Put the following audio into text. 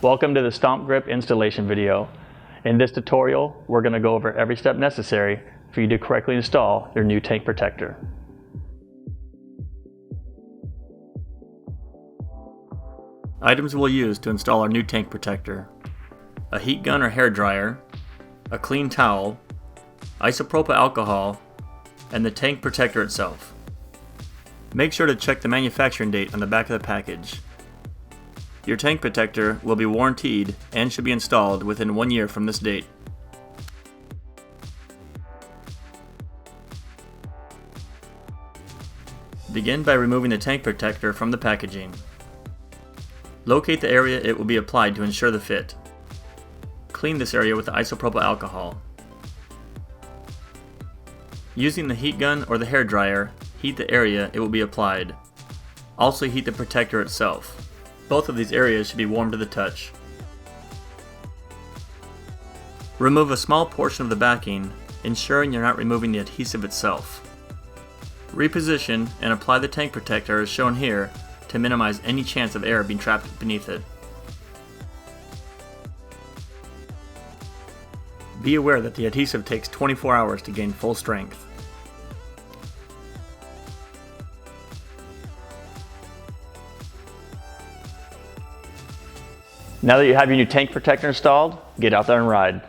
Welcome to the Stomp Grip installation video. In this tutorial, we're going to go over every step necessary for you to correctly install your new tank protector. Items we'll use to install our new tank protector: a heat gun or hair dryer, a clean towel, isopropyl alcohol, and the tank protector itself. Make sure to check the manufacturing date on the back of the package. Your tank protector will be warrantied and should be installed within 1 year from this date. Begin by removing the tank protector from the packaging. Locate the area it will be applied to ensure the fit. Clean this area with the isopropyl alcohol. Using the heat gun or the hair dryer, heat the area it will be applied. Also heat the protector itself. Both of these areas should be warm to the touch. Remove a small portion of the backing, ensuring you're not removing the adhesive itself. Reposition and apply the tank protector as shown here to minimize any chance of air being trapped beneath it. Be aware that the adhesive takes 24 hours to gain full strength. Now that you have your new tank protector installed, get out there and ride.